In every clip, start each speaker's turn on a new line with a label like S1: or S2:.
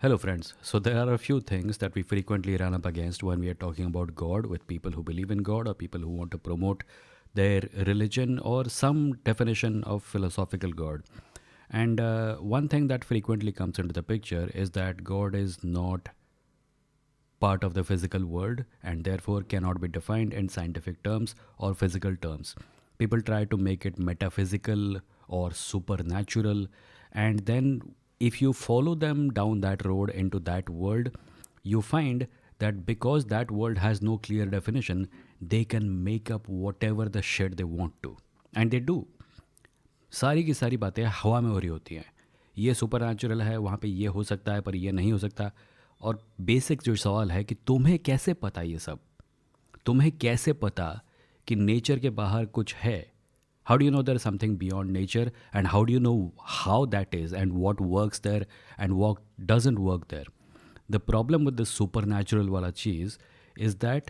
S1: Hello, friends. So, there are a few things that we frequently run up against when we are talking about God with people who believe in God or people who want to promote their religion or some definition of philosophical God. And one thing that frequently comes into the picture is that God is not part of the physical world and therefore cannot be defined in scientific terms or physical terms. People try to make it metaphysical or supernatural, and then if you follow them down that road into that world, you find that because that world has no clear definition, they can make up whatever the shit they want to. And they do. सारी की सारी बातें हवा में हो रही होती हैं। ये सुपर नेचुरल है, वहाँ पे ये हो सकता है पर ये नहीं हो सकता। और बेसिक जो सवाल है कि तुम्हें कैसे पता ये सब? तुम्हें कैसे पता कि नेचर के बाहर कुछ है? How do you know there is something beyond nature, and how do you know how that is and what works there and what doesn't work there? The problem with this supernatural wala cheese is that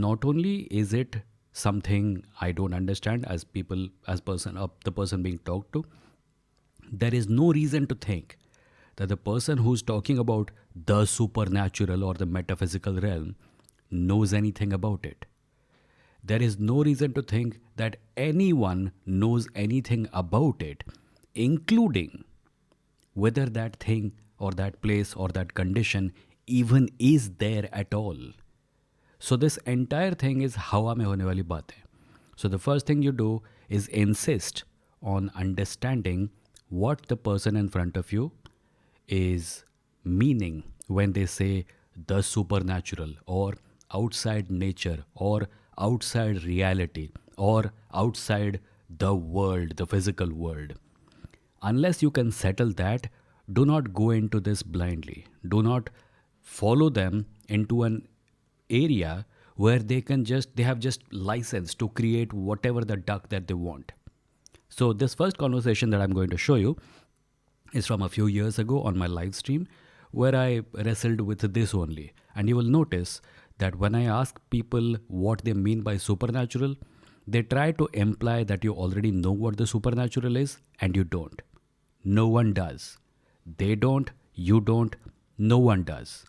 S1: not only is it something I don't understand as people, as person, the person being talked to, there is no reason to think that the person who's talking about the supernatural or the metaphysical realm knows anything about it. There is no reason to think that anyone knows anything about it, including whether that thing or that place or that condition even is there at all. So this entire thing is hawa mein hone wali baat hai. So the first thing you do is insist on understanding what the person in front of you is meaning when they say the supernatural or outside nature or outside reality or outside the world, the physical world. Unless you can settle that, do not go into this blindly. Do not follow them into an area where they have just license to create whatever the duck that they want. So this first conversation that I'm going to show you is from a few years ago on my live stream where I wrestled with this only. And you will notice that when I ask people what they mean by supernatural, they try to imply that you already know what the supernatural is, and you don't. No one does. They don't, you don't, no one does.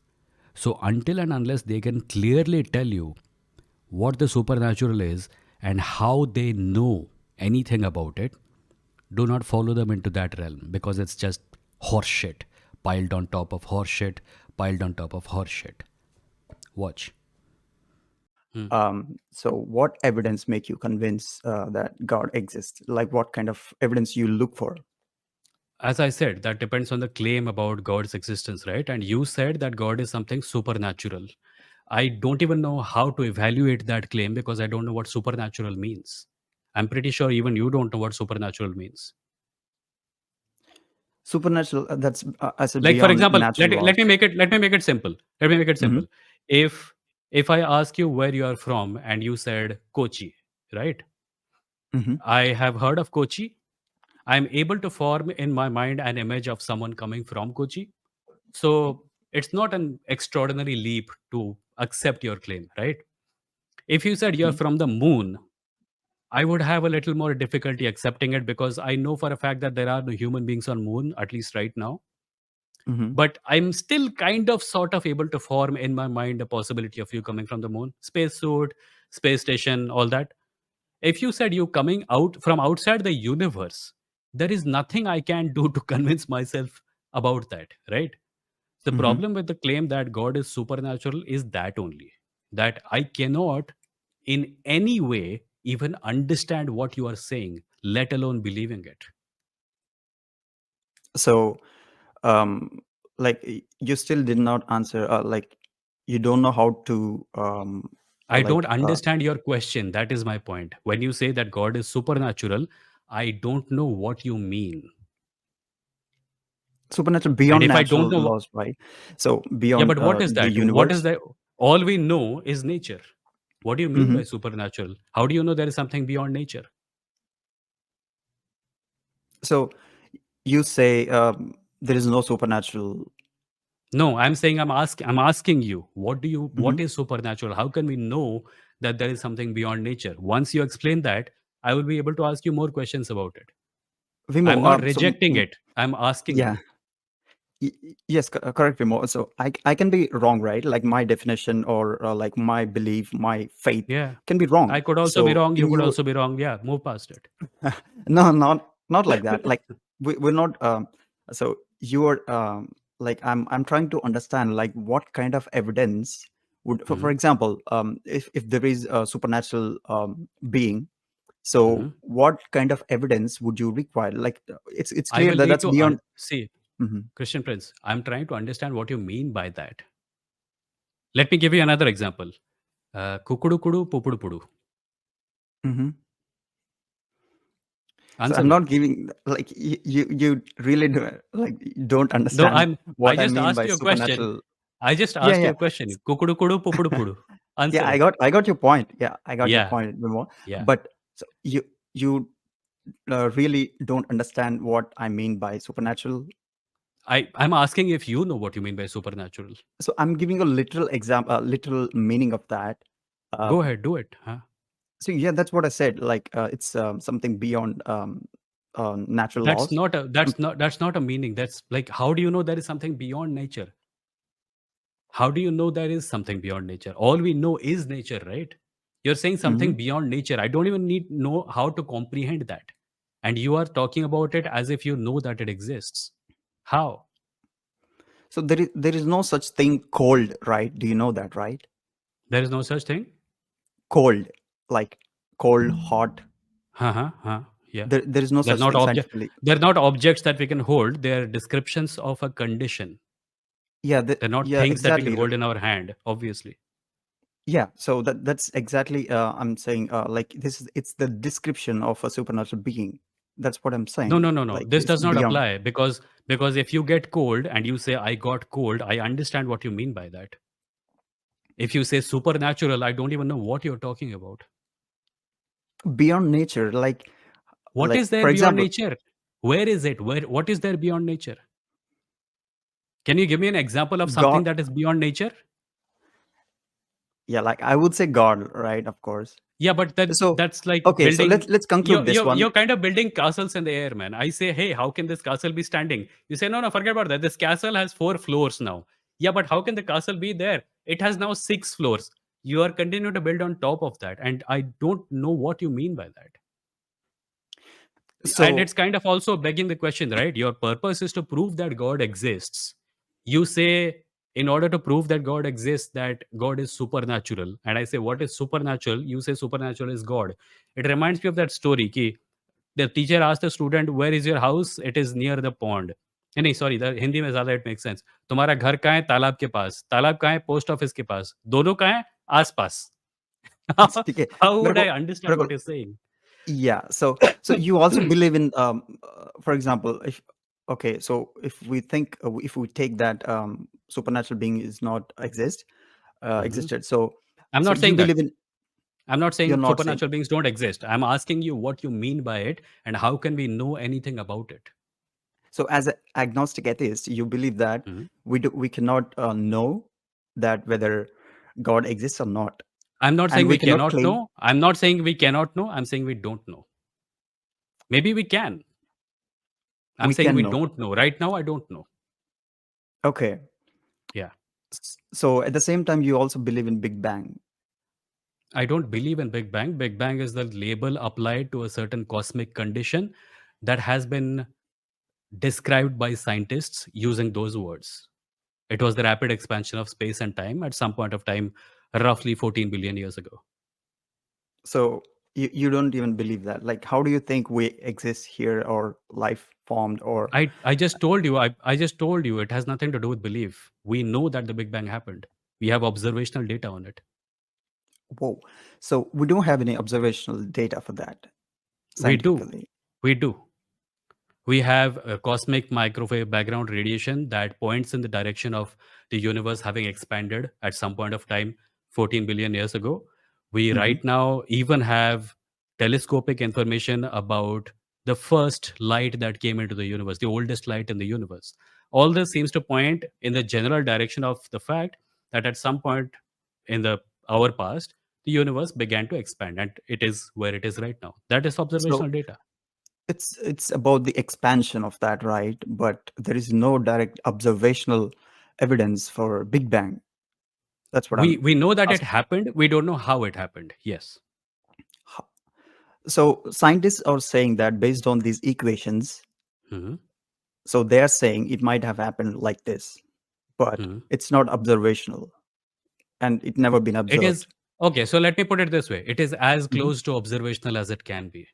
S1: So, until and unless they can clearly tell you what the supernatural is and how they know anything about it, do not follow them into that realm because it's just horse shit piled on top of horse shit piled on top of horse shit. Watch.
S2: So what evidence make you convince that God exists? Like what kind of evidence you look for?
S1: As I said, that depends on the claim about God's existence, right? And you said that God is something supernatural. I don't even know how to evaluate that claim because I don't know what supernatural means. I'm pretty sure even you don't know what supernatural means.
S2: Supernatural, that's I said
S1: Like for
S2: beyond
S1: example,
S2: natural laws.
S1: let me make it simple. Let me make it
S2: Hmm.
S1: simple. If if I ask you where you are from and you said Kochi, right?
S2: Hmm.
S1: I have heard of Kochi. I'm able to form in my mind an image of someone coming from Kochi. So it's not an extraordinary leap to accept your claim, right? If you said you're from the moon, I would have a little more difficulty accepting it because I know for a fact that there are no human beings on moon, at least right now.
S2: Hmm.
S1: But I'm still kind of sort of able to form in my mind a possibility of you coming from the moon, spacesuit, space station, all that. If you said you coming out from outside the universe, there is nothing I can do to convince myself about that, right? The
S2: Hmm.
S1: problem with the claim that God is supernatural is that only, that I cannot in any way even understand what you are saying, let alone believing it.
S2: So, um, like you still did not answer. Like you don't know how to
S1: I don't
S2: like
S1: understand your question. That is my point. When you say that God is supernatural, I don't know what you mean.
S2: supernatural
S1: And
S2: beyond
S1: if I don't
S2: natural
S1: know,
S2: laws, right? So
S1: yeah,
S2: beyond
S1: but what is
S2: the
S1: that? What is
S2: universe.
S1: that? All we know is nature. What do you mean
S2: Hmm.
S1: by supernatural? How do you know there is something beyond nature?
S2: So you say there is no supernatural.
S1: No, I'm saying I'm asking you,
S2: Hmm.
S1: what is supernatural? How can we know that there is something beyond nature? Once you explain that, I will be able to ask you more questions about it. I'm
S2: Vimo,
S1: not rejecting it. I'm asking
S2: yeah.
S1: you.
S2: Yes, correct, Vimoh. So I can be wrong, right? Like my definition or like my belief, my faith
S1: Yeah.
S2: can be wrong.
S1: I could also be
S2: So
S1: wrong. You
S2: in
S1: could
S2: your
S1: also be wrong. Yeah. Move past it.
S2: no, not like that. Like we're not. So you are like I'm trying to understand like what kind of evidence would, for
S1: Hmm.
S2: example, if there is a supernatural being, so
S1: Hmm.
S2: what kind of evidence would you require? Like it's
S1: I
S2: clear
S1: will
S2: that
S1: need
S2: that's
S1: to
S2: beyond.
S1: see,
S2: Hmm.
S1: Christian Prince. I'm trying to understand what you mean by that. Let me give you another example. Kukudu kudu, pupudu pudu.
S2: Hmm. So
S1: Answer
S2: I'm
S1: me.
S2: not giving like you really like don't
S1: No,
S2: understand
S1: I'm. I
S2: what I
S1: just
S2: mean
S1: asked
S2: by
S1: you a question.
S2: supernatural.
S1: I just
S2: Yeah,
S1: asked you
S2: yeah.
S1: a question. Kukudu kudu, pupudu pudu.
S2: Yeah,
S1: Answer
S2: I
S1: it.
S2: got your point. Yeah, I got your
S1: Yeah.
S2: point, Vimo.
S1: Yeah.
S2: But so you really don't understand what I mean by supernatural.
S1: I'm asking if you know what you mean by supernatural.
S2: So I'm giving a literal example, literal meaning of that.
S1: Go
S2: Um,
S1: ahead, do it. Huh?
S2: so yeah, that's what I said. Like it's something beyond natural
S1: That's
S2: laws.
S1: not a
S2: Um,
S1: that's not a meaning. That's like, how do you know there is something beyond nature? How do you know there is something beyond nature? All we know is nature, right? You're saying
S2: mhm.
S1: something beyond nature. I don't even need know how to comprehend that. And you are talking about it as if you know that it exists. How?
S2: So there is no such thing cold, right? Do you know that, right?
S1: There is no such thing?
S2: Cold, like cold, hot.
S1: Huh, huh, huh. Yeah.
S2: There is no
S1: They're
S2: such
S1: not
S2: thing
S1: object
S2: scientifically.
S1: they're not objects that we can hold. They're descriptions of a condition.
S2: Yeah,
S1: They're not
S2: yeah,
S1: things that we can
S2: exactly.
S1: hold in our hand, obviously.
S2: Yeah, so that's exactly I'm saying like this is it's the description of a supernatural being. That's what I'm
S1: No,
S2: saying.
S1: no, no, no.
S2: Like
S1: This
S2: it's
S1: does not
S2: beyond.
S1: apply because if you get cold and you say I got cold, I understand what you mean by that. If you say supernatural, I don't even know what you're talking about.
S2: Beyond nature,
S1: What is there
S2: for
S1: beyond
S2: example,
S1: nature? Where is it? What is there beyond nature? Can you give me an example of
S2: God.
S1: something that is beyond nature?
S2: Yeah, like I would say God, right? Of course.
S1: Yeah, but then
S2: So
S1: that's like
S2: okay, so
S1: building.
S2: let's conclude this
S1: You're
S2: one.
S1: kind of building castles in the air, man. I say, hey, how can this castle be standing? You say, no, no, forget about that. This castle has 4 floors now. Yeah, but how can the castle be there? It has now 6 floors. You are continuing to build on top of that, and I don't know what you mean by that. And
S2: So
S1: it's kind of also begging the question, right? Your purpose is to prove that God exists. You say, in order to prove that God exists, that God is supernatural. And I say, what is supernatural? You say supernatural is God. It reminds me of that story. Ki the teacher asked the student, where is your house? It is near the pond. नहीं sorry Hindi में ज्यादा it make sense. तुम्हारा घर कहाँ है? तालाब के पास. तालाब कहाँ है? पोस्ट ऑफिस के पास. दोनों कहाँ है? आस पास.
S2: okay,
S1: How
S2: मेरे
S1: would I
S2: को
S1: understand
S2: मेरे को
S1: what you're saying?
S2: yeah, so you also believe in for example, if okay, so if we think if we take that supernatural being is not
S1: Mhm.
S2: existed, so
S1: I'm
S2: so
S1: not
S2: you
S1: saying that.
S2: believe in.
S1: I'm not
S2: You're
S1: saying
S2: not saying.
S1: supernatural beings don't exist. I'm asking you what you mean by it and how can we know anything about it?
S2: So as an agnostic atheist, you believe that
S1: Mhm.
S2: we cannot know that whether God exists or not,
S1: I'm not
S2: and
S1: saying
S2: we
S1: we
S2: cannot
S1: cannot
S2: claim.
S1: know. I'm not saying we cannot know. I'm saying we don't know. Maybe we can. I'm
S2: We
S1: saying
S2: can
S1: we
S2: know.
S1: don't know. Right now, I don't know.
S2: Okay.
S1: Yeah.
S2: So at the same time, you also believe in Big Bang.
S1: I don't believe in Big Bang. Big Bang is the label applied to a certain cosmic condition that has been described by scientists using those words. It was the rapid expansion of space and time at some point of time, roughly 14 billion years ago.
S2: So you don't even believe that. Like, how do you think we exist here or life formed or
S1: I just told you I just told you it has nothing to do with belief. We know that the Big Bang happened. We have observational data on it.
S2: whoa? So we don't have any observational data for that
S1: We do.
S2: scientifically.
S1: We do. We have a cosmic microwave background radiation that points in the direction of the universe having expanded at some point of time 14 billion years ago. We
S2: Hmm.
S1: right now even have telescopic information about the first light that came into the universe, the oldest light in the universe. All this seems to point in the general direction of the fact that at some point in the our past, the universe began to expand and it is where it is right now. That is
S2: So
S1: observational data.
S2: It's about the expansion of that, right? But there is no direct observational evidence for Big Bang. That's what I'm
S1: We know that it
S2: asking.
S1: happened. We don't know how it happened. Yes.
S2: So scientists are saying that based on these equations,
S1: Hmm.
S2: so they're saying it might have happened like this, but
S1: Hmm.
S2: it's not observational and it never been
S1: It is
S2: observed.
S1: okay. So let me put it this way: it is as
S2: Mhm.
S1: close to observational as it can be.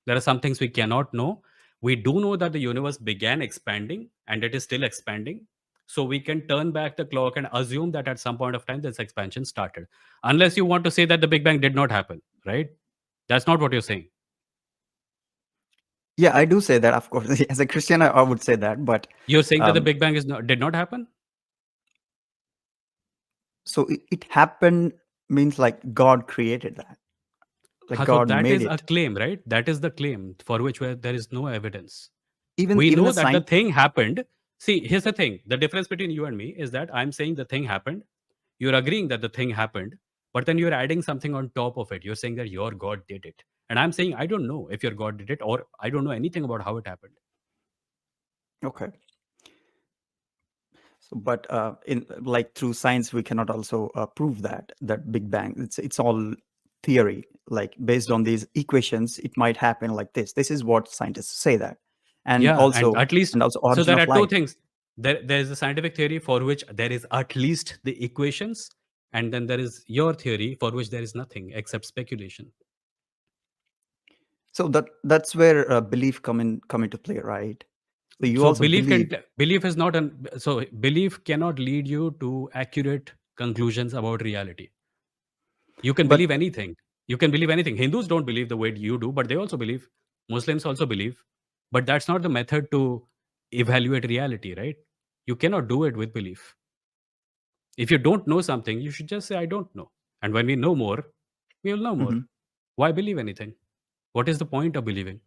S1: There are some things we cannot know. We do know that the universe began expanding and it is still expanding. So we can turn back the clock and assume that at some point of time this expansion started. Unless you want to say that the Big Bang did not happen, right? That's not what you're saying.
S2: Yeah, I do say that, of course. As a Christian, I would say that, but
S1: You're saying that the
S2: um,
S1: Big Bang did not happen?
S2: so it happened means like God created that, like
S1: So
S2: God
S1: that
S2: made
S1: is a
S2: it.
S1: claim, right? That is the claim for which there is no evidence.
S2: Even
S1: We
S2: even
S1: know
S2: a
S1: that the
S2: sign.
S1: thing happened. See, here's the thing. The difference between you and me is that I'm saying the thing happened. You're agreeing that the thing happened, but then you're adding something on top of it. You're saying that your God did it. And I'm saying, I don't know if your God did it or I don't know anything about how it happened.
S2: Okay. So, but in like through science, we cannot also prove that Big Bang. It's all theory. Like based on these equations, it might happen like this. This is what scientists say that, and
S1: Yeah. And
S2: also
S1: at least, so
S2: origin
S1: there
S2: of
S1: are two
S2: light.
S1: things. There's a scientific theory for which there is at least the equations. And then there is your theory for which there is nothing except speculation.
S2: So that's where belief come into play, right? So you
S1: So
S2: also believe.
S1: belief is not an so belief cannot lead you to accurate conclusions about reality. You can
S2: But
S1: believe anything. You can believe anything. Hindus don't believe the way you do, but they also believe. Muslims also believe. But that's not the method to evaluate reality, right? You cannot do it with belief. If you don't know something, you should just say, I don't know. And when we know more, we will know more.
S2: mhm.
S1: Why believe anything? What is the point of believing?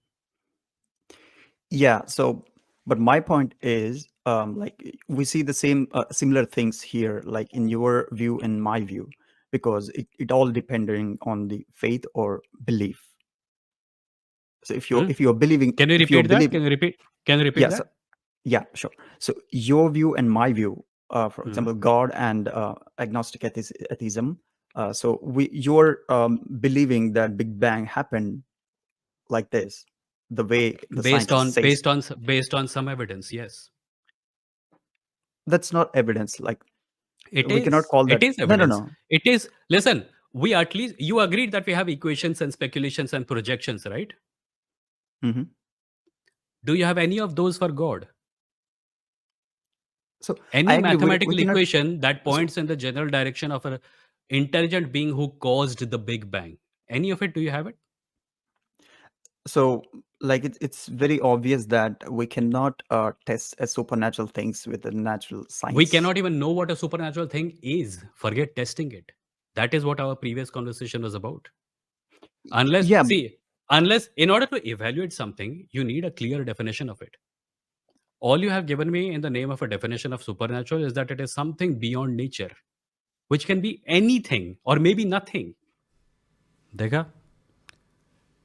S2: Yeah. So, but my point is, like we see the same similar things here, like in your view and my view, because it all depending on the faith or belief. So
S1: Hmm? Can you
S2: if you're
S1: repeat that?
S2: believing,
S1: Can you repeat
S2: yeah, so,
S1: that?
S2: yeah, sure. So your view and my view, for
S1: Hmm.
S2: example, God and agnostic atheism. So you're believing that Big Bang happened like this, the way the scientist says.
S1: Based on some evidence, yes.
S2: That's not evidence. Like
S1: It
S2: we cannot
S1: is.
S2: call
S1: It
S2: that.
S1: is
S2: No, no,
S1: evidence.
S2: no.
S1: It is. Listen, we at least you agreed that we have equations and speculations and projections, right?
S2: Hmm.
S1: Do you have any of those for God?
S2: So I
S1: Any
S2: agree. We
S1: mathematical
S2: cannot.
S1: equation that
S2: So
S1: points in the general direction of an intelligent being who caused the Big Bang? Any of it? Do you have it?
S2: so like it's very obvious that we cannot test supernatural things with the natural
S1: We
S2: science.
S1: cannot even know what a supernatural thing is. Forget testing it. That is what our previous conversation was about. Unless,
S2: Yeah.
S1: see, unless in order to evaluate something, you need a clear definition of it. All you have given me in the name of a definition of supernatural is that it is something beyond nature, which can be anything or maybe nothing. Dekha,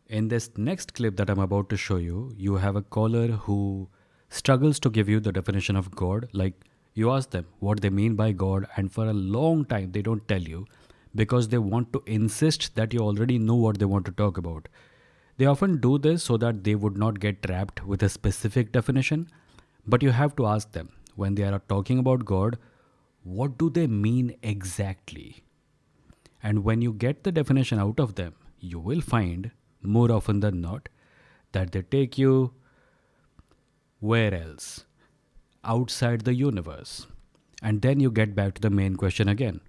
S1: in this next clip that I'm about to show you, you have a caller who struggles to give you the definition of God. Like you ask them what they mean by God, and for a long time they don't tell you because they want to insist that you already know what they want to talk about. They often do this so that they would not get trapped with a specific definition, but you have to ask them when they are talking about God, what do they mean exactly? And when you get the definition out of them, you will find, more often than not, that they take you where else? Outside the universe. And then you get back to the main question again.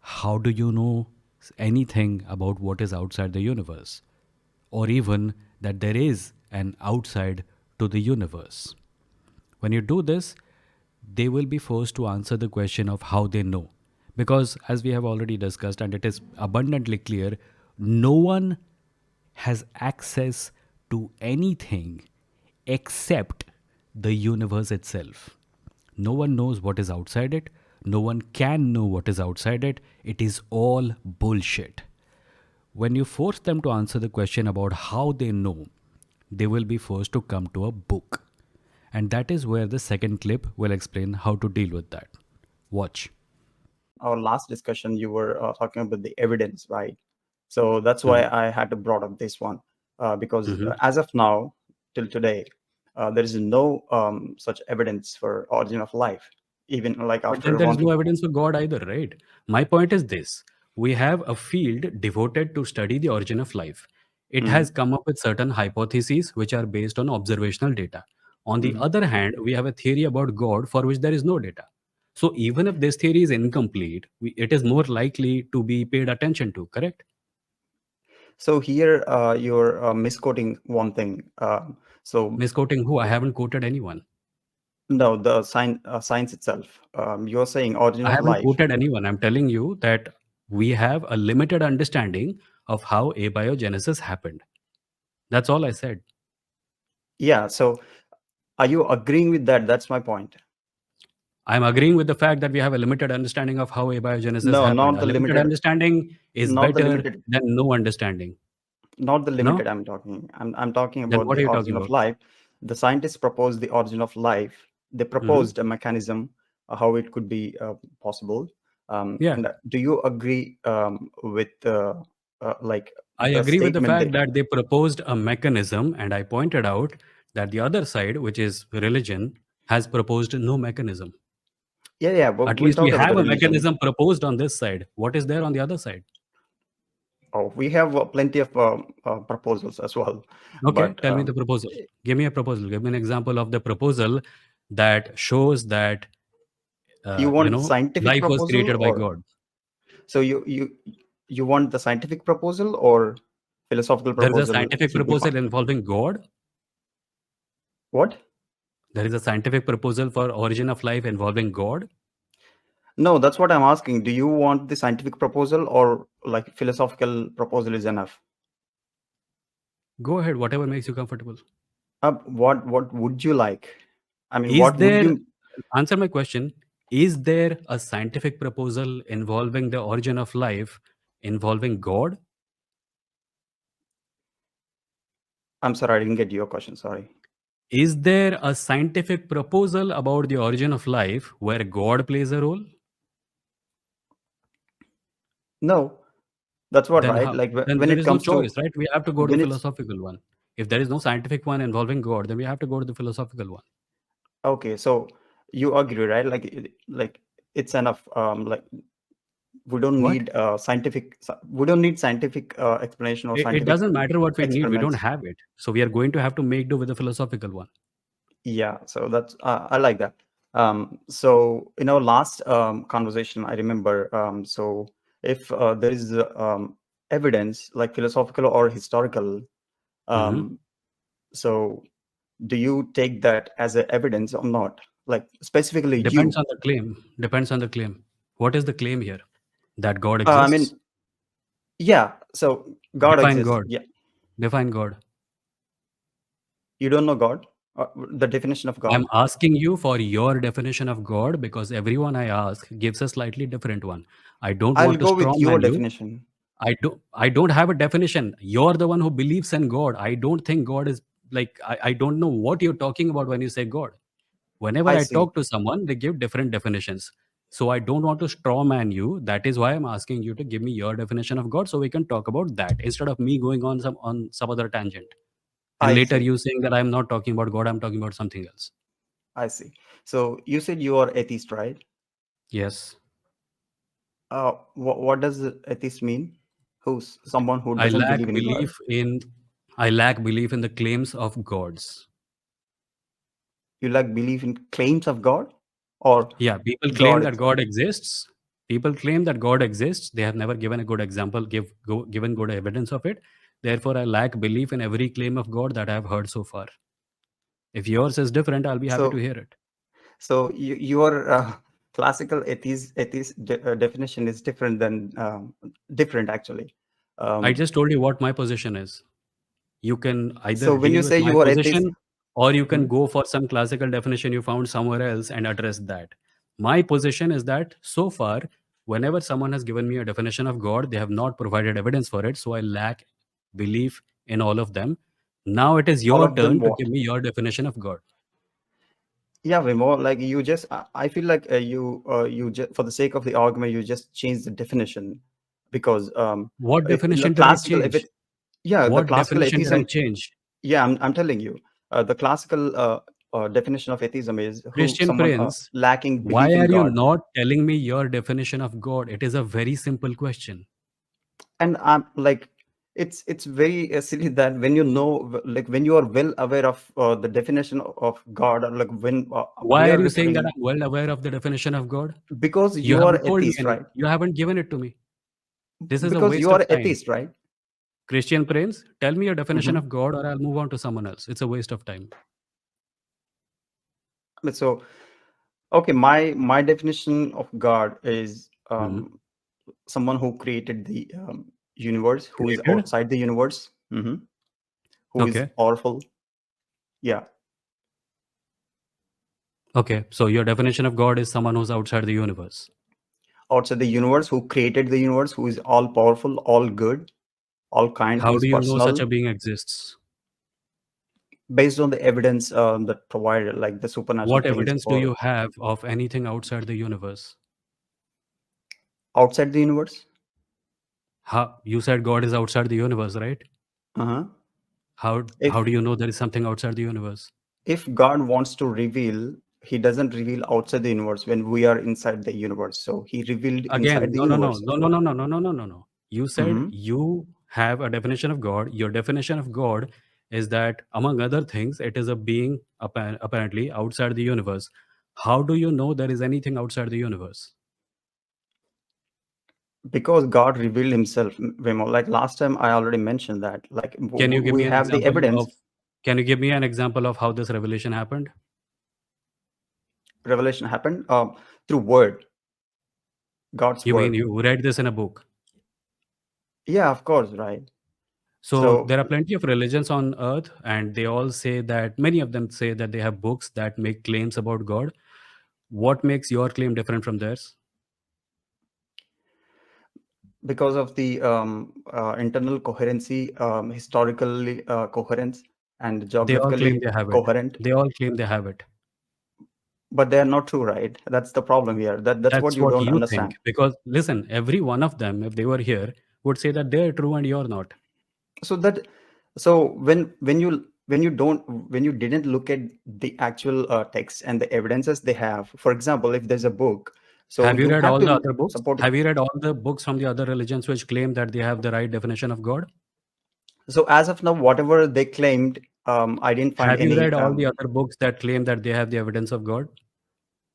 S1: How do you know anything about what is outside the universe? Or even that there is an outside to the universe? When you do this, they will be forced to answer the question of how they know. Because, as we have already discussed, and it is abundantly clear, no one has access to anything except the universe itself. No one knows what is outside it. No one can know what is outside it. It is all bullshit. When you force them to answer the question about how they know, they will be forced to come to a book. And that is where the second clip will explain how to deal with that. Watch.
S2: In our last discussion, you were talking about the evidence, right? So that's why
S1: Mhm.
S2: I had to brought up this one, because
S1: Mhm.
S2: as of now, till today, there is no such evidence for origin of life, even like
S1: But then
S2: after
S1: there is no
S2: wanting.
S1: evidence for God either, right? My point is this: we have a field devoted to study the origin of life. It
S2: Mhm,
S1: has come up with certain hypotheses which are based on observational data. On the
S2: mhm.
S1: other hand, we have a theory about God for which there is no data. So even if this theory is incomplete, it is more likely to be paid attention to, correct?
S2: So here you're misquoting one thing. So
S1: Misquoting who? I haven't quoted anyone.
S2: no, the science itself. You're saying origin
S1: I
S2: of
S1: haven't
S2: life.
S1: quoted anyone. I'm telling you that we have a limited understanding of how abiogenesis happened. That's all I said.
S2: Yeah. So are you agreeing with that? That's my point.
S1: I'm agreeing with the fact that we have a limited understanding of how abiogenesis
S2: No,
S1: happened.
S2: not
S1: A
S2: the
S1: limited
S2: limited,
S1: understanding is
S2: not the
S1: better
S2: limited,
S1: than no understanding.
S2: not the
S1: No?
S2: limited I'm talking. I'm talking
S1: Then
S2: about
S1: what
S2: the
S1: are you talking
S2: origin of
S1: about?
S2: life. The scientists proposed the origin of life. They
S1: Hmm.
S2: proposed a mechanism how it could be possible.
S1: Yeah.
S2: And do you agree with like
S1: I
S2: the
S1: agree with the
S2: statement
S1: fact
S2: that
S1: that they proposed a mechanism, and I pointed out that the other side, which is religion, has proposed no mechanism.
S2: yeah, yeah, but
S1: At
S2: we'll
S1: least we
S2: talk about the
S1: have a
S2: religion.
S1: mechanism proposed on this side. What is there on the other side?
S2: Oh, we have plenty of proposals as well,
S1: Okay,
S2: but
S1: tell me the proposal. Give me a proposal. Give me an example of the proposal that shows that,
S2: you want scientific
S1: life was
S2: proposal,
S1: created by
S2: or
S1: God.
S2: so you want the scientific proposal or philosophical
S1: There is a
S2: proposal
S1: scientific
S2: should be
S1: proposal
S2: fine?
S1: involving God.
S2: What?
S1: There is a scientific proposal for origin of life involving God.
S2: No, that's what I'm asking. Do you want the scientific proposal or like philosophical proposal is enough?
S1: Go ahead, whatever makes you comfortable.
S2: What would you like? I mean,
S1: Is
S2: what would
S1: there,
S2: you?
S1: answer my question, is there a scientific proposal involving the origin of life involving God?
S2: I'm sorry, I didn't get your question. Sorry.
S1: Is there a scientific proposal about the origin of life where God plays a role?
S2: No, that's what
S1: Then
S2: right.
S1: how?
S2: Like
S1: Then
S2: when
S1: there
S2: it
S1: is no
S2: comes
S1: choice,
S2: to
S1: right? We have to go to the
S2: when it's
S1: philosophical one. If there is no scientific one involving God, then we have to go to the philosophical one.
S2: okay. So you agree, right? Like like it's enough. Like we don't
S1: What?
S2: need we don't need scientific explanation or
S1: It
S2: scientific
S1: doesn't matter what we need. We don't
S2: experiments.
S1: have it. So we are going to have to make do with the philosophical one.
S2: Yeah, so that's I like that. So in our last conversation, I remember. So if there is evidence, like philosophical or historical,
S1: Hmm.
S2: um, so do you take that as a evidence or not? Like specifically
S1: Depends
S2: you.
S1: on the claim. Depends on the claim. What is the claim here? That God
S2: I
S1: exists?
S2: mean, yeah. So God
S1: Define
S2: exists.
S1: God.
S2: Yeah,
S1: Define God.
S2: you don't know God. The definition of
S1: I'm
S2: God.
S1: asking you for your definition of God because everyone I ask gives a slightly different one. I don't
S2: I'll
S1: want to
S2: go with your
S1: strawman you.
S2: definition.
S1: I don't have a definition. You're the one who believes in God. I don't think God is like I don't know what you're talking about when you say God. Whenever
S2: I
S1: I
S2: see.
S1: talk to someone, they give different definitions. So I don't want to strawman you. That is why I'm asking you to give me your definition of God so we can talk about that instead of me going on some other tangent. And
S2: I
S1: later
S2: see.
S1: you saying that I'm not talking about God, I'm talking about something else.
S2: I see. So you said you are atheist, right?
S1: Yes.
S2: What does atheist mean? Who's someone who
S1: I
S2: doesn't
S1: lack
S2: believe in God?
S1: belief in I lack belief in the claims of gods.
S2: You like believe in claims of God, or
S1: Yeah, people claim
S2: God
S1: that
S2: itself?
S1: God exists. People claim that God exists. They have never given a good example, given good evidence of it. Therefore, I lack belief in every claim of God that I have heard so far. If yours is different, I'll be happy to
S2: So,
S1: hear it.
S2: so your classical atheist definition is different than different actually.
S1: I
S2: Um,
S1: just told you what my position is. You can either
S2: so when
S1: deal
S2: you
S1: with
S2: say
S1: my
S2: you are atheist,
S1: position or you can
S2: mhm.
S1: go for some classical definition you found somewhere else and address that. My position is that so far, whenever someone has given me a definition of God, they have not provided evidence for it. So I lack belief in all of them. Now it is
S2: All
S1: your
S2: of them
S1: turn to
S2: what?
S1: give me your definition of God.
S2: Yeah, Vimo, like you just, I feel like you just, for the sake of the argument, you just change the definition because
S1: What
S2: the
S1: definition did I
S2: classical,
S1: change?
S2: yeah, the
S1: What
S2: classical
S1: definition did I
S2: atheism,
S1: change?
S2: yeah, I'm telling you, the classical definition of atheism is who
S1: Christian
S2: someone
S1: Prince,
S2: lacking
S1: why
S2: belief in
S1: are you
S2: God.
S1: not telling me your definition of God? It is a very simple question.
S2: And I'm like, it's very silly that when you know, like when you are well aware of the definition of God, or like when
S1: Why
S2: we
S1: are
S2: are
S1: you saying that
S2: referring,
S1: I'm well aware of the definition of God?
S2: because
S1: You
S2: you are
S1: haven't told me
S2: atheist,
S1: any.
S2: right?
S1: You haven't given it to me. This is a
S2: Because
S1: waste
S2: you
S1: of
S2: are
S1: time.
S2: atheist, right?
S1: Christian Prince, tell me your definition
S2: Hmm.
S1: of God or I'll move on to someone else. It's a waste of time.
S2: So, okay, my definition of God is
S1: Mhm.
S2: someone who created the universe, who is
S1: Created?
S2: outside the universe, who is
S1: Okay.
S2: powerful. Yeah,
S1: Okay. So your definition of God is someone who's outside the universe.
S2: outside the universe, who created the universe, who is all powerful, all good, all kind, who
S1: How
S2: is
S1: do you know such
S2: personal,
S1: a being exists?
S2: based on the evidence that provided, like the supernatural
S1: What
S2: things
S1: evidence do
S2: or
S1: you have of anything outside the universe?
S2: outside the universe.
S1: How, you said God is outside the universe, right?
S2: Uh-huh.
S1: How
S2: If
S1: do you know there is something outside the universe?
S2: if God wants to reveal, He doesn't reveal outside the universe when we are inside the universe. So He revealed inside
S1: Again,
S2: the
S1: no, no, no,
S2: universe.
S1: no, no, no, no, no, no, no, no, no. You said
S2: Hmm.
S1: you have a definition of God. Your definition of God is that, among other things, it is a being apparently outside the universe. How do you know there is anything outside the universe?
S2: Because God revealed Himself, Vimo. Like last time, I already mentioned that. Like
S1: Can you give
S2: we
S1: me an
S2: have the
S1: example
S2: evidence.
S1: of? Can you give me an example of how this revelation happened?
S2: Revelation happened through Word, God's
S1: You mean
S2: Word.
S1: you read this in a book?
S2: Yeah, of course, right.
S1: So
S2: So
S1: there are plenty of religions on earth, and they all say that many of them say that they have books that make claims about God. What makes your claim different from theirs?
S2: because of the internal coherency, historically coherence, and
S1: They all claim
S2: geographically
S1: they have it.
S2: coherent,
S1: They all claim they have it.
S2: but they are not true, right? That's the problem here. That's what
S1: That's
S2: you
S1: what
S2: don't
S1: you think.
S2: understand.
S1: Because listen, every one of them, if they were here, would say that they're true and you're not.
S2: So that, so when you don't, when you didn't look at the actual text and the evidences they have, for example, if there's a book, so
S1: Have you
S2: you
S1: read
S2: have
S1: all the
S2: to
S1: other books?
S2: support it.
S1: Have you read all the books from the other religions which claim that they have the right definition of God?
S2: So as of now, whatever they claimed, I didn't find
S1: Have you
S2: any.
S1: read all the other books that claim that they have the evidence of God?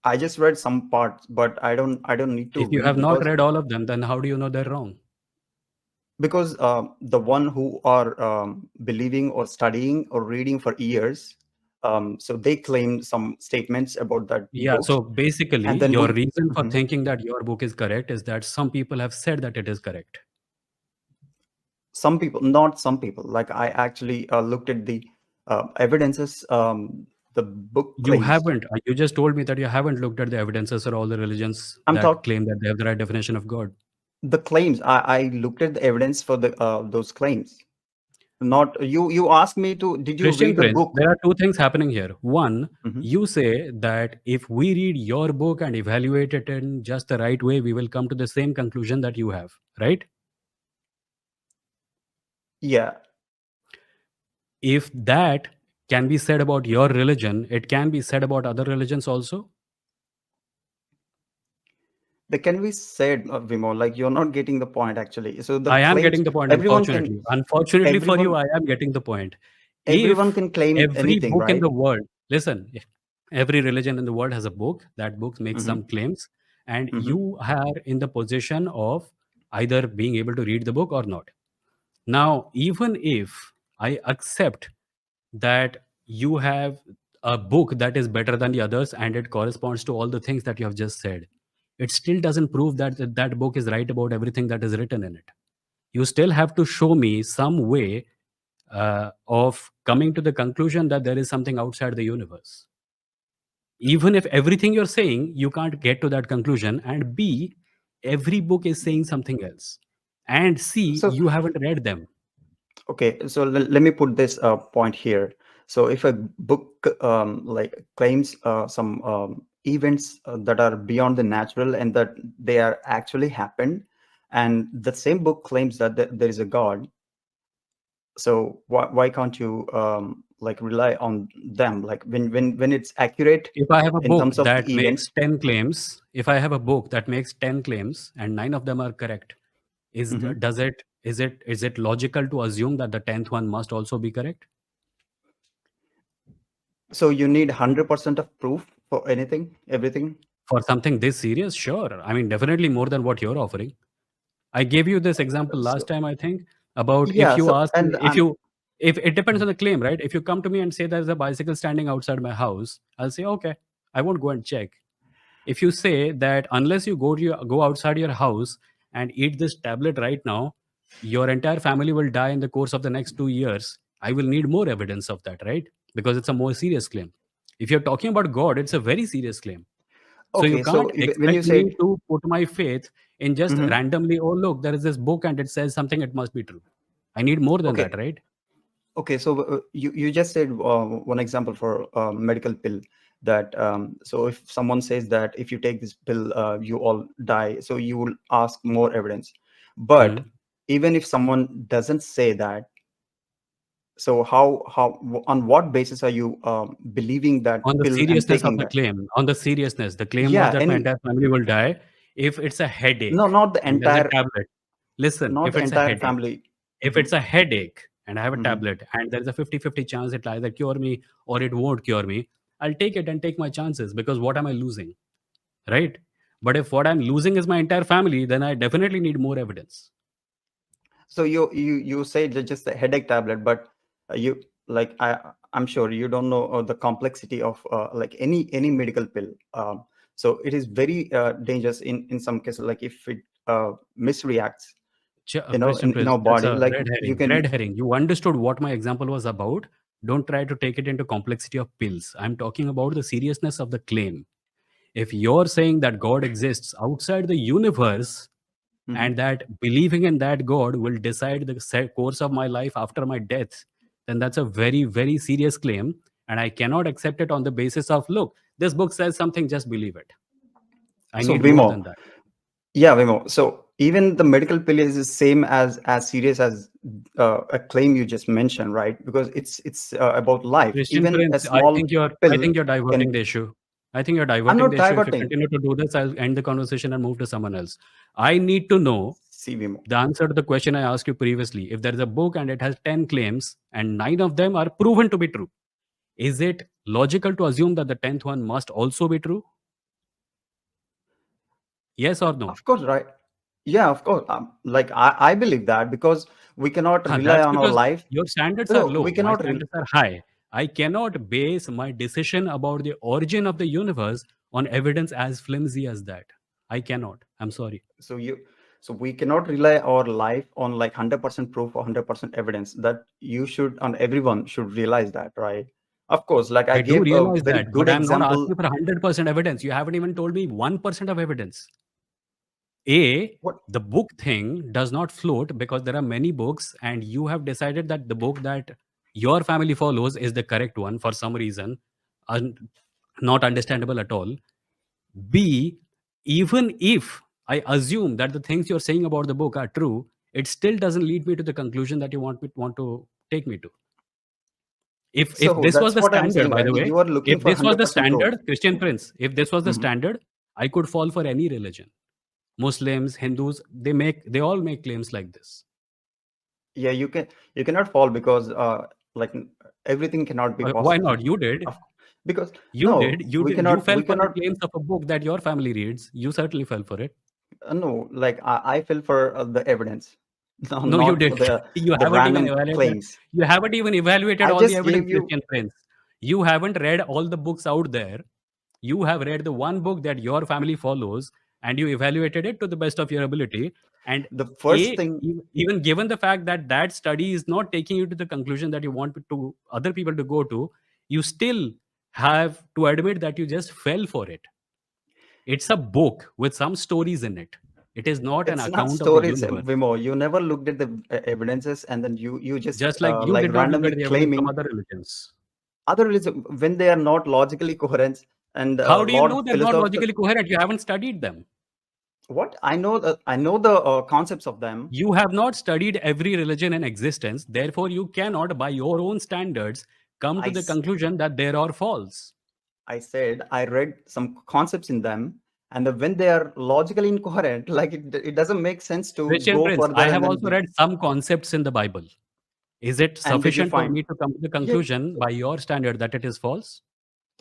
S2: I just read some parts, but I don't need to
S1: If you
S2: read
S1: have not
S2: because
S1: read all of them, then how do you know they're wrong?
S2: the one who are believing or studying or reading for years, so they claim some statements about that
S1: Yeah,
S2: books,
S1: so basically,
S2: and then
S1: your
S2: we.
S1: reason for
S2: Mhm.
S1: thinking that your book is correct is that some people have said that it is correct.
S2: Some people, not some people, like I actually looked at the evidences, the book
S1: You
S2: claims.
S1: haven't. You just told me that you haven't looked at the evidences or all the religions
S2: I'm
S1: that
S2: talking
S1: claim that they have the right definition of God.
S2: the claims. I looked at the evidence for the those claims. Not you. You asked me to. Did you
S1: Christian
S2: read the
S1: Prince,
S2: book?
S1: there are two things happening here. One,
S2: Mhm.
S1: you say that if we read your book and evaluate it in just the right way, we will come to the same conclusion that you have, right?
S2: Yeah,
S1: If that can be said about your religion, it can be said about other religions also.
S2: they can be said, Vimo. Like you're not getting the point actually. So the
S1: I am
S2: claims,
S1: getting the point,
S2: everyone can,
S1: unfortunately. Unfortunately for you,
S2: everyone,
S1: I am getting the point.
S2: everyone
S1: If
S2: can claim
S1: every
S2: anything,
S1: book in
S2: right?
S1: the world, listen, if every religion in the world has a book, that book makes
S2: Mm-hmm.
S1: some claims, and
S2: Mm-hmm.
S1: you are in the position of either being able to read the book or not. Now, even if I accept that you have a book that is better than the others and it corresponds to all the things that you have just said, it still doesn't prove that that book is right about everything that is written in it. You still have to show me some way of coming to the conclusion that there is something outside the universe. Even if everything you're saying, you can't get to that conclusion, and B, every book is saying something else, and C,
S2: So
S1: you haven't read them.
S2: Okay, so let me put this point here. So if a book like claims some events that are beyond the natural and that they are actually happened, and the same book claims that there is a God, so why can't you like rely on them, like when it's accurate
S1: If I have a
S2: in
S1: book
S2: terms of
S1: that
S2: the event?
S1: makes 10 claims, if I have a book that makes 10 claims and 9 of them are correct,
S2: Mhm.
S1: does it is it logical to assume that the 10th one must also be correct?
S2: So you need 100% of proof for anything, everything?
S1: For something this serious? Sure. I mean, definitely more than what you're offering. I gave you this example last
S2: So
S1: time, I think, about if
S2: yeah,
S1: you
S2: so
S1: ask me,
S2: and
S1: if it depends on the claim, right? If you come to me and say there's a bicycle standing outside my house, I'll say, okay, I won't go and check. If you say that unless you go outside your house and eat this tablet right now, your entire family will die in the course of the next 2 years, I will need more evidence of that, right? Because it's a more serious claim. If you're talking about God, it's a very serious claim. So you
S2: okay, so
S1: can't
S2: when
S1: expect
S2: you
S1: me
S2: said
S1: to put my faith in just
S2: mhm.
S1: randomly, oh, look, there is this book and it says something, it must be true. I need more than that,
S2: Okay,
S1: right?
S2: okay, so you just said one example for medical pill, that so if someone says that if you take this pill you all die, so you will ask more evidence. But
S1: Hmm.
S2: even if someone doesn't say that, so how on what basis are you believing that
S1: On the
S2: pill and
S1: seriousness of
S2: taking
S1: the
S2: that?
S1: claim, on the seriousness, the claim was
S2: Yeah,
S1: that my
S2: any,
S1: entire family will die if it's a
S2: no,
S1: headache
S2: not the
S1: and there's a
S2: entire,
S1: tablet. Listen,
S2: not
S1: if
S2: the
S1: it's a
S2: entire
S1: headache,
S2: family.
S1: if
S2: Hmm.
S1: it's a headache and I have a
S2: Hmm.
S1: tablet and there's a 50-50 chance it'll either cure me or it won't cure me, I'll take it and take my chances because what am I losing, right? But if what I'm losing is my entire family, then I definitely need more evidence.
S2: So you say that just a headache tablet, but you, like I'm sure you don't know the complexity of like any medical pill. So it is very dangerous in some cases. Like if it misreacts,
S1: Christian
S2: in
S1: Prince,
S2: our
S1: that's
S2: body,
S1: a
S2: like
S1: red
S2: you
S1: herring.
S2: can.
S1: Red herring. You understood what my example was about. Don't try to take it into complexity of pills. I'm talking about the seriousness of the claim. If you're saying that God exists outside the universe
S2: Mhm.
S1: and that believing in that God will decide the course of my life after my death, then that's a very, very serious claim. And I cannot accept it on the basis of, look, this book says something, just believe it. I
S2: So
S1: need more than
S2: Vimo,
S1: that.
S2: yeah, Vimo. So even the medical pill is the same as serious as a claim you just mentioned, right? Because it's about life.
S1: Christian
S2: Even a
S1: Prince,
S2: small
S1: I
S2: pill
S1: think you're diverting
S2: can.
S1: the issue. I think you're
S2: I'm
S1: diverting
S2: not
S1: the issue. If you
S2: diverting.
S1: continue to do this, I'll end the conversation and move to someone else. I need to know
S2: See, Vimo.
S1: the answer to the question I asked you previously. If there is a book and it has 10 claims and 9 of them are proven to be true, is it logical to assume that the 10th one must also be true? Yes or no?
S2: Of course, right? Yeah, of course. Like I believe that because we cannot
S1: Huh,
S2: rely
S1: that's
S2: on our
S1: because
S2: life.
S1: your standards are
S2: No, we
S1: low. My
S2: cannot.
S1: standards are high. I cannot base my decision about the origin of the universe on evidence as flimsy as that. I cannot. I'm sorry.
S2: So we cannot rely our life on like 100% proof or 100% evidence. That you should, and everyone should realize that, right? Of course, like I
S1: I do
S2: gave a
S1: realize
S2: very
S1: that, but
S2: good
S1: I'm not
S2: example.
S1: asking for 100% evidence. You haven't even told me 1% of evidence. A,
S2: What?
S1: the book thing does not float because there are many books, and you have decided that the book that your family follows is the correct one for some reason, un- not understandable at all. B, even if I assume that the things you're saying about the book are true, it still doesn't lead me to the conclusion that you want to take me to. If
S2: So
S1: this was
S2: that's
S1: the
S2: what I'm
S1: standard,
S2: saying,
S1: by
S2: right?
S1: the way,
S2: You are looking
S1: if
S2: for
S1: this was the
S2: 100% proof.
S1: standard, Christian Prince, if this was the
S2: Mhm.
S1: standard, I could fall for any religion. Muslims, Hindus, they all make claims like this.
S2: Yeah, you cannot fall because like everything cannot be
S1: Why
S2: possible.
S1: not? You did.
S2: Of, because
S1: You
S2: no,
S1: did. You
S2: we
S1: did. You
S2: cannot
S1: fell
S2: we
S1: for the
S2: cannot
S1: claims of a book that your family reads. You certainly fell for it.
S2: no, like I fell for the evidence, no,
S1: No, you
S2: not for
S1: didn't. You
S2: the
S1: haven't even
S2: random
S1: evaluated.
S2: claims.
S1: You haven't even evaluated
S2: I
S1: all the
S2: just
S1: evidence,
S2: gave you.
S1: Christian Prince. You haven't read all the books out there. You have read the one book that your family follows, and you evaluated it to the best of your ability. And
S2: The first thing.
S1: even given the fact that that study is not taking you to the conclusion that you want to other people to go to, you still have to admit that you just fell for it. It's a book with some stories in it. It is not an
S2: It's not
S1: account of the
S2: stories,
S1: universe.
S2: Vimo. You never looked at the evidences, and then you just
S1: Just like you
S2: like
S1: did not look
S2: randomly
S1: at the evidence from
S2: claiming
S1: other religions.
S2: other religion when they are not logically coherent and a
S1: How do you
S2: lot
S1: know
S2: of
S1: they're not
S2: philosophical.
S1: logically coherent? You haven't studied them.
S2: What I know the concepts of them.
S1: You have not studied every religion in existence. Therefore, you cannot, by your own standards, come
S2: I
S1: to the
S2: s-
S1: conclusion that they are false.
S2: I said I read some concepts in them, and when they are logically incoherent, like it doesn't make sense to
S1: Christian
S2: go
S1: Prince,
S2: further
S1: I
S2: and
S1: have
S2: then
S1: also read some concepts in the Bible. Is it
S2: and did you
S1: sufficient for
S2: find
S1: me to come to the
S2: yeah
S1: conclusion by your standard that it is false?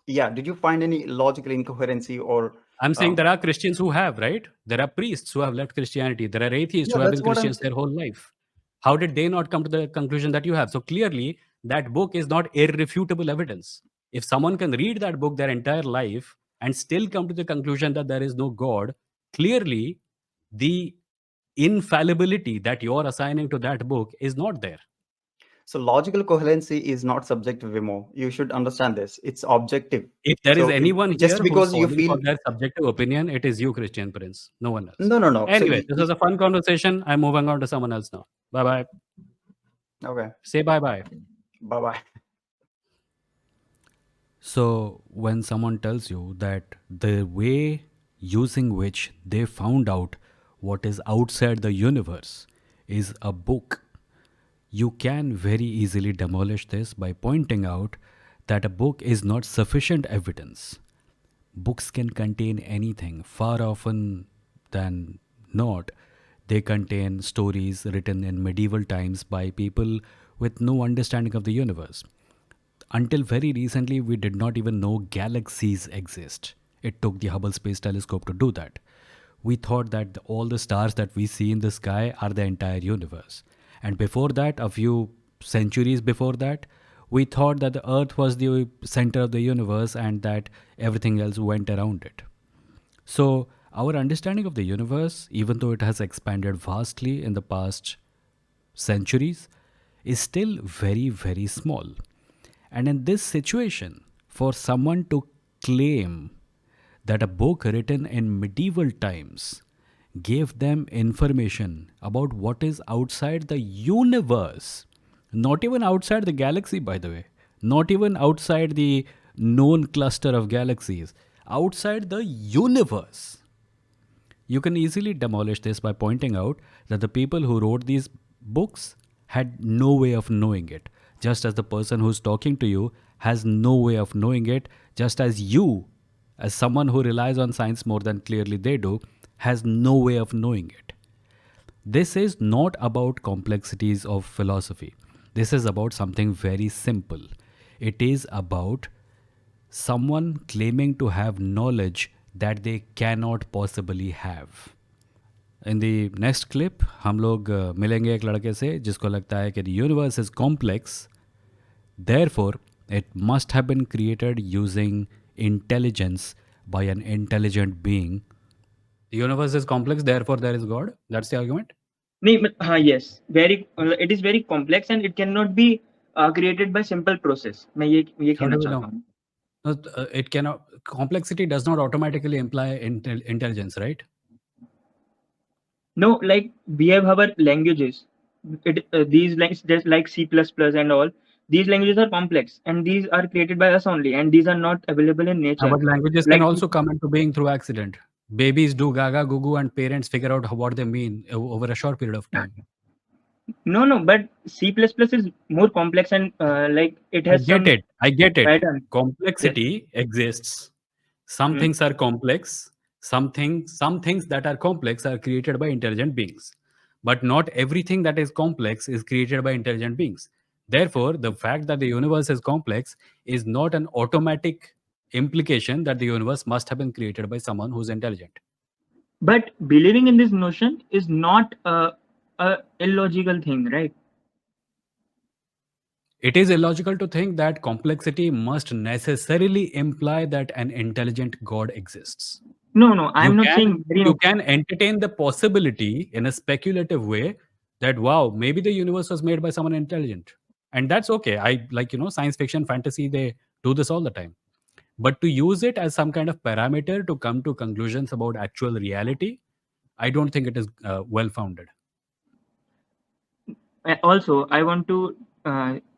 S2: yeah did you find any logical incoherency or
S1: I'm saying
S2: um,
S1: there are Christians who have, right? There are priests who have left Christianity. There are atheists
S2: yeah,
S1: who have
S2: that's
S1: been
S2: what I'm
S1: Christians their whole life. How did they not come to the conclusion that you have? So clearly, that book is not irrefutable evidence. If someone can read that book their entire life and still come to the conclusion that there is no God, clearly the infallibility that you're assigning to that book is not there.
S2: so logical coherency is not subjective, Vimo. You should understand this. It's objective.
S1: If there is
S2: So
S1: anyone
S2: just
S1: here who's
S2: because you
S1: falling
S2: feel
S1: for their subjective opinion, it is you, Christian Prince. No one else.
S2: no. So
S1: Anyway, this was a fun conversation. I'm moving on to someone else now. Bye bye.
S2: okay,
S1: Say bye bye.
S2: bye bye.
S1: So, when someone tells you that the way using which they found out what is outside the universe is a book, you can very easily demolish this by pointing out that a book is not sufficient evidence. Books can contain anything, far often than not. They contain stories written in medieval times by people with no understanding of the universe. Until very recently, we did not even know galaxies exist. It took the Hubble Space Telescope to do that. We thought that all the stars that we see in the sky are the entire universe. And before that, a few centuries before that, we thought that the Earth was the center of the universe and that everything else went around it. So, our understanding of the universe, even though it has expanded vastly in the past centuries, is still very, very small. And in this situation, for someone to claim that a book written in medieval times gave them information about what is outside the universe, not even outside the galaxy, by the way, not even outside the known cluster of galaxies, outside the universe. You can easily demolish this by pointing out that the people who wrote these books had no way of knowing it, just as the person who's talking to you has no way of knowing it, just as you, as someone who relies on science more than clearly they do, has no way of knowing it. This is not about complexities of philosophy. This is about something very simple. It is about someone claiming to have knowledge that they cannot possibly have. In the next clip हम लोग मिलेंगे एक लड़के से जिसको लगता है कि the universe is complex therefore it must have been created using intelligence by an intelligent being. The universe is complex, therefore there is God. That's the argument.
S3: नहीं हाँ yes very it is very complex and it cannot be created by simple process मैं ये
S1: How
S3: कहना
S1: do we know?
S3: चाहता हूँ.
S1: No, it cannot. Complexity does not automatically imply intelligence, right?
S3: No, like we have our languages. These languages just like C++ and all. These languages are complex and these are created by us only and these are not available in nature.
S1: But languages can
S3: Like
S1: also come into being through accident. Babies do gaga gugu and parents figure out what they mean over a short period of time.
S3: no, but C++ is more complex and like it
S1: I
S3: has
S1: get
S3: some
S1: it. I get it.
S3: pattern. Yes.
S1: Complexity exists. Some
S3: Hmm.
S1: things are complex. Some things that are complex are created by intelligent beings. But not everything that is complex is created by intelligent beings. Therefore, the fact that the universe is complex is not an automatic implication that the universe must have been created by someone who's intelligent.
S3: But believing in this notion is not a illogical thing, right?
S1: It is illogical to think that complexity must necessarily imply that an intelligent God exists.
S3: No,
S1: You
S3: I'm not
S1: can
S3: saying very
S1: you
S3: much.
S1: can entertain the possibility in a speculative way that wow, maybe the universe was made by someone intelligent. And that's okay. I like, science fiction, fantasy, they do this all the time. But to use it as some kind of parameter to come to conclusions about actual reality, I don't think it is well founded.
S3: Also, I want to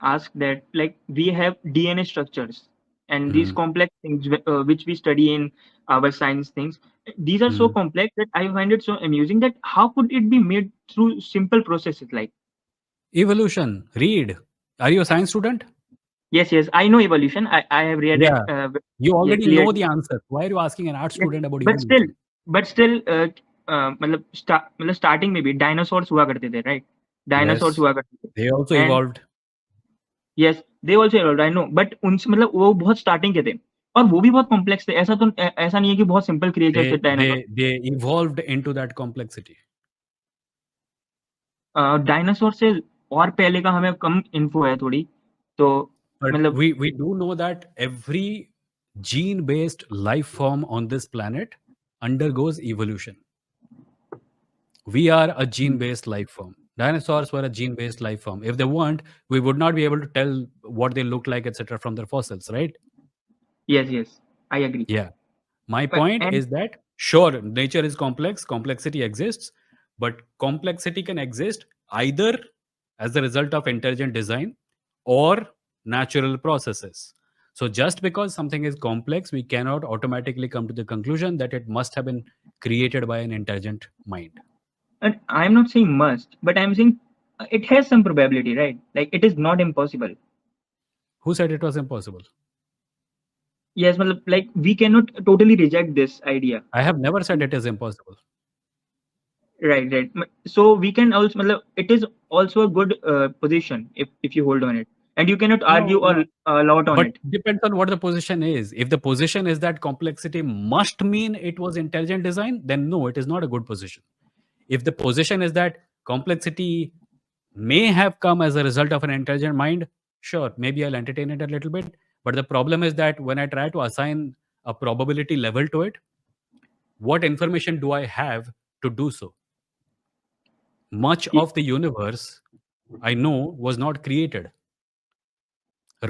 S3: ask that, like, we have DNA structures and these
S1: Mhm.
S3: complex things which we study in our science things. These are so
S1: Mhm.
S3: complex that I find it so amusing that how could it be made through simple processes like.
S1: Evolution. Read. Are you a science student?
S3: Yes, I know evolution. I have read it.
S1: Yeah. You
S3: Yeah,
S1: already know
S3: clearly.
S1: the answer. Why are you asking an art
S3: Yes,
S1: student about
S3: but still,
S1: evolution?
S3: but still, मतलब starting में भी dinosaurs हुआ करते थे, right? Dinosaurs
S1: Yes.
S3: हुआ करते थे
S1: They also
S3: and
S1: evolved.
S3: Yes they also evolved, I know, but उनसे मतलब वो बहुत स्टार्टिंग के थे और वो भी बहुत कॉम्प्लेक्स थे। ऐसा नहीं है कि बहुत सिंपल क्रिएचर थे
S1: They
S3: dinosaur.
S1: they they evolved into that complexity.
S3: Dinosaur से और पहले का हमें कम इन्फो है थोड़ी, तो
S1: But
S3: मतलब
S1: we do know that every gene-based life form on this planet undergoes evolution. We are a gene-based life form. Dinosaurs were a gene-based life form. If they weren't, we would not be able to tell what they look like, etc., from their fossils, right?
S3: Yes I agree.
S1: Yeah. My point
S3: and
S1: is that sure, nature is complex, complexity exists, but complexity can exist either as a result of intelligent design or natural processes. So, just because something is complex, we cannot automatically come to the conclusion that it must have been created by an intelligent mind.
S3: I am not saying must, but I am saying it has some probability, right? Like it is not impossible.
S1: Who said it was impossible?
S3: Yes, मतलब like we cannot totally reject this idea.
S1: I have never said it is impossible.
S3: Right. So we can also, मतलब, it is also a good position if you hold on it, and you cannot
S1: No,
S3: argue
S1: no.
S3: a lot on
S1: But
S3: it.
S1: depends on what the position is. If the position is that complexity must mean it was intelligent design, then no, it is not a good position. If the position is that complexity may have come as a result of an intelligent mind, sure, maybe I'll entertain it a little bit. But the problem is that when I try to assign a probability level to it, what information do I have to do so? Much
S3: Ye-
S1: of the universe I know was not created.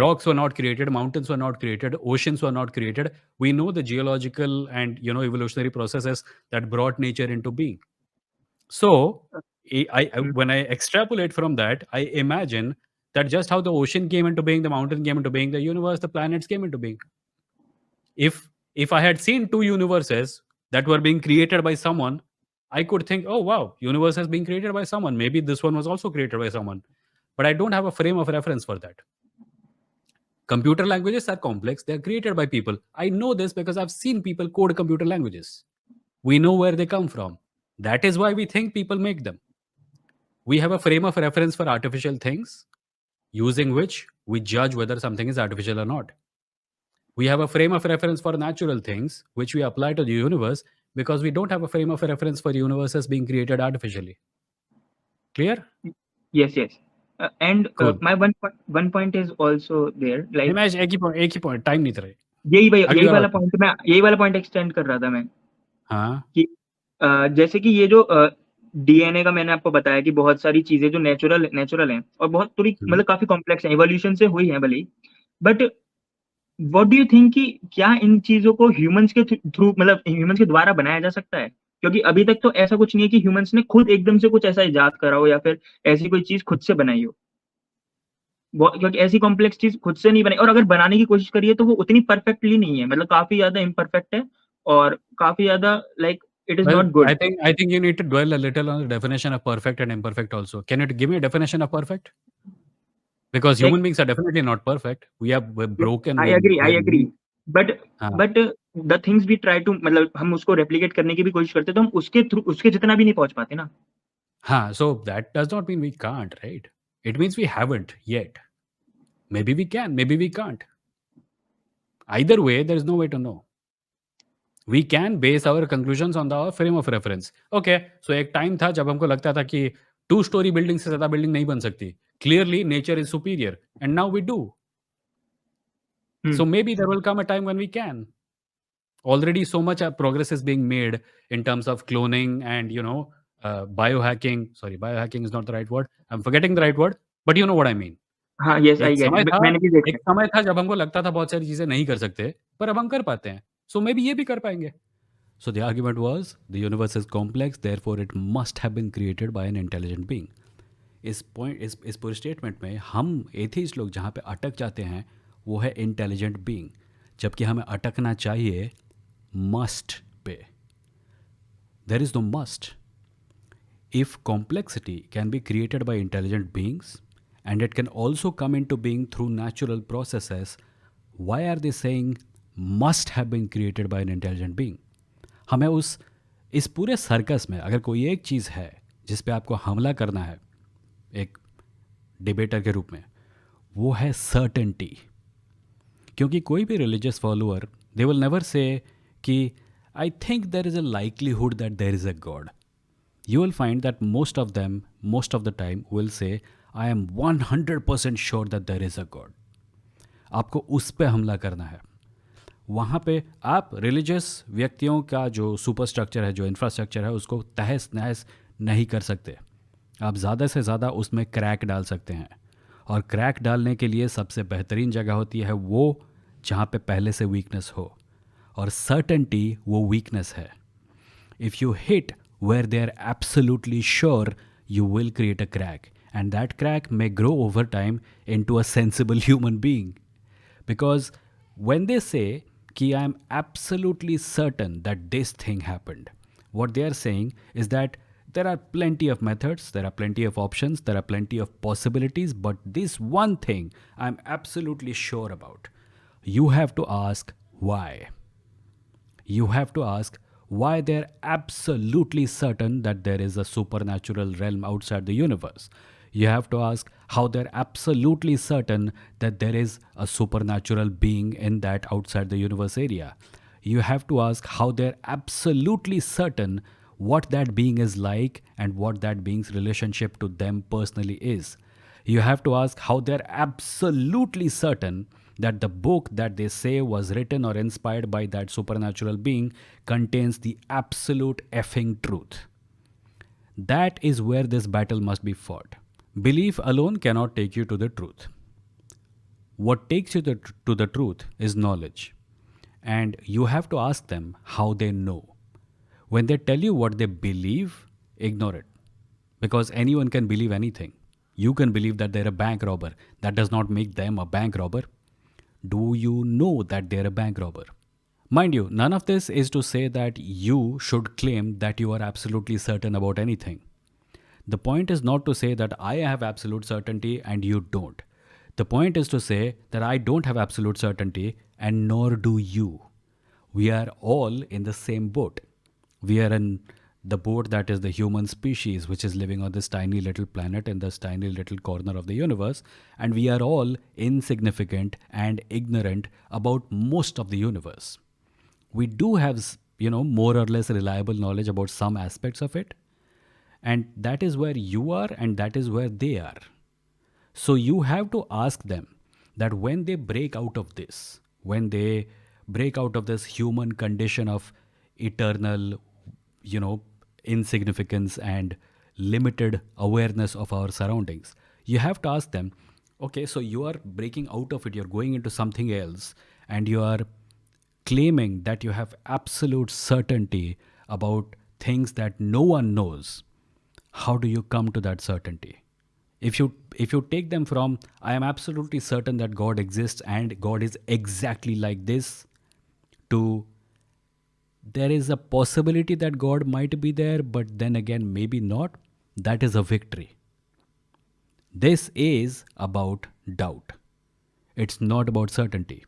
S1: Rocks were not created, mountains were not created, oceans were not created. We know the geological and evolutionary processes that brought nature into being. So
S3: Hmm.
S1: when I extrapolate from that, I imagine that just how the ocean came into being, the mountain came into being, the universe, the planets came into being. If I had seen two universes that were being created by someone, I could think, oh wow, universe has been created by someone. Maybe this one was also created by someone. But I don't have a frame of reference for that. Computer languages are complex. They're created by people. I know this because I've seen people code computer languages. We know where they come from. That is why we think people make them. We have a frame of reference for artificial things using which we judge whether something is artificial or not. We have a frame of reference for natural things which we apply to the universe because we don't have a frame of reference for universes being created artificially. Clear?
S3: yes. And
S1: Cool.
S3: my one point is also there, like
S1: Himesh, एक ही point, time नहीं था रे.
S3: यही
S1: अगली बार
S3: वाला
S1: बात
S3: point, मैं यही वाला पॉइंट एक्सटेंड कर रहा था मैं
S1: हाँ.
S3: कि जैसे कि ये जो डीएनए का मैंने आपको बताया कि बहुत सारी चीजें जो नेचुरल हैं और बहुत थोड़ी
S1: हम्म.
S3: मतलब काफी कॉम्प्लेक्स हैं, इवोल्यूशन से हुई है भले ही, but what do you think कि क्या इन चीजों को ह्यूमंस के थ्रू, मतलब ह्यूमंस के द्वारा बनाया जा सकता है? क्योंकि अभी तक तो ऐसा कुछ नहीं है कि ह्यूमंस ने खुद एकदम से कुछ ऐसा इजाद करा हो या फिर ऐसी कोई चीज खुद से बनाई हो। क्योंकि ऐसी कॉम्प्लेक्स चीज खुद से नहीं बनी, और अगर बनाने की कोशिश करिए तो वो उतनी परफेक्टली नहीं है, मतलब काफी ज्यादा इम्परफेक्ट है और काफी ज्यादा like it is
S1: Well,
S3: not good.
S1: I think you need to dwell a little on the definition of perfect and imperfect also. Can you give me a definition of perfect? Because
S3: like
S1: human beings are definitely not perfect. We're broken.
S3: I
S1: We're
S3: agree,
S1: weak.
S3: But
S1: हाँ.
S3: But the things we try to, मतलब हम उसको replicate करने की भी कोशिश करते हैं, तो हम उसके थ्रू उसके जितना भी नहीं पहुंच पाते ना।
S1: हाँ. So that does not mean we can't, right? It means we haven't yet. Maybe we can, maybe we can't. Either way, there is no way to know. We can base our conclusions on the frame of reference. Okay, so एक time था जब हमको लगता था कि 2 story building से ज़्यादा building नहीं बन सकती. Clearly, nature is superior, and now we do. So maybe there will come a time when we can. Already, so much progress is being made in terms of cloning and biohacking. Sorry, biohacking is not the right word. I'm forgetting the right word, but you know what I mean.
S3: हाँ, yes I
S1: एक
S3: gate
S1: समय
S3: it,
S1: था
S3: मैंने भी देखा
S1: एक समय था जब हमको लगता था बहुत सारी चीज़ें नहीं कर सकते, पर अब हम कर पाते हैं. So maybe ये भी कर पाएँगे. So the argument was the universe is complex, therefore it must have been created by an intelligent being. इस पूरे स्टेटमेंट में हम एथीस्ट लोग जहाँ पे अटक जाते हैं वो है इंटेलिजेंट बीइंग, जबकि हमें अटकना चाहिए मस्ट पे. There is no must. If complexity can be created by intelligent beings and it can also come into being through natural processes, why are they saying must have been created by an intelligent being? हमें इस पूरे circus में अगर कोई एक चीज़ है जिस पे आपको हमला करना है एक डिबेटर के रूप में, वो है सर्टेनिटी. क्योंकि कोई भी religious follower they will never say कि I think there is a likelihood that there is a god. You will find that most of them, most of the time, will say, I am 100% sure that there is a God. आपको उस पे हमला करना है. वहाँ पे आप religious व्यक्तियों का जो सुपर स्ट्रक्चर है, जो इंफ्रास्ट्रक्चर है, उसको तहस नहस नहीं कर सकते. आप ज़्यादा से ज़्यादा उसमें क्रैक डाल सकते हैं. और क्रैक डालने के लिए सबसे बेहतरीन जगह होती है वो जहाँ पे पहले से वीकनेस हो. और सर्टेनिटी वो वीकनेस है. If you hit where they are absolutely sure, you will create a crack. And that crack may grow over time into a sensible human being. Because when they say, Ki I am absolutely certain that this thing happened, what they are saying is that there are plenty of methods, there are plenty of options, there are plenty of possibilities, but this one thing I am absolutely sure about. You have to ask why. You have to ask why they're absolutely certain that there is a supernatural realm outside the universe. You have to ask how they're absolutely certain that there is a supernatural being in that outside the universe area. You have to ask how they're absolutely certain what that being is like and what that being's relationship to them personally is. You have to ask how they're absolutely certain that the book that they say was written or inspired by that supernatural being contains the absolute effing truth. That is where this battle must be fought. Belief alone cannot take you to the truth. What takes you to the truth is knowledge. And you have to ask them how they know. When they tell you what they believe, ignore it. Because anyone can believe anything. You can believe that they're a bank robber. That does not make them a bank robber. Do you know that they're a bank robber? Mind you, none of this is to say that you should claim that you are absolutely certain about anything. The point is not to say that I have absolute certainty and you don't. The point is to say that I don't have absolute certainty and nor do you. We are all in the same boat. We are in the boat that is the human species, which is living on this tiny little planet in this tiny little corner of the universe, and we are all insignificant and ignorant about most of the universe. We do have, more or less reliable knowledge about some aspects of it, and that is where you are and that is where they are. So you have to ask them that when they break out of this, when they break out of this human condition of eternal, insignificance and limited awareness of our surroundings, you have to ask them, okay, so you are breaking out of it, you're going into something else, and you are claiming that you have absolute certainty about things that no one knows. How do you come to that certainty? If you take them from I am absolutely certain that God exists and God is exactly like this to there is a possibility that God might be there, but then again, maybe not. That is a victory. This is about doubt. It's not about certainty.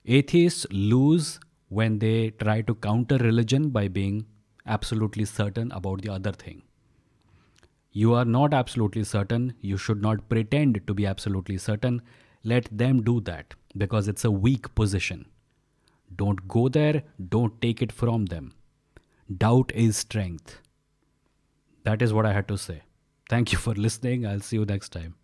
S1: Atheists lose when they try to counter religion by being absolutely certain about the other thing. You are not absolutely certain. You should not pretend to be absolutely certain. Let them do that because it's a weak position. Don't go there, don't take it from them. Doubt is strength. That is what I had to say. Thank you for listening. I'll see you next time.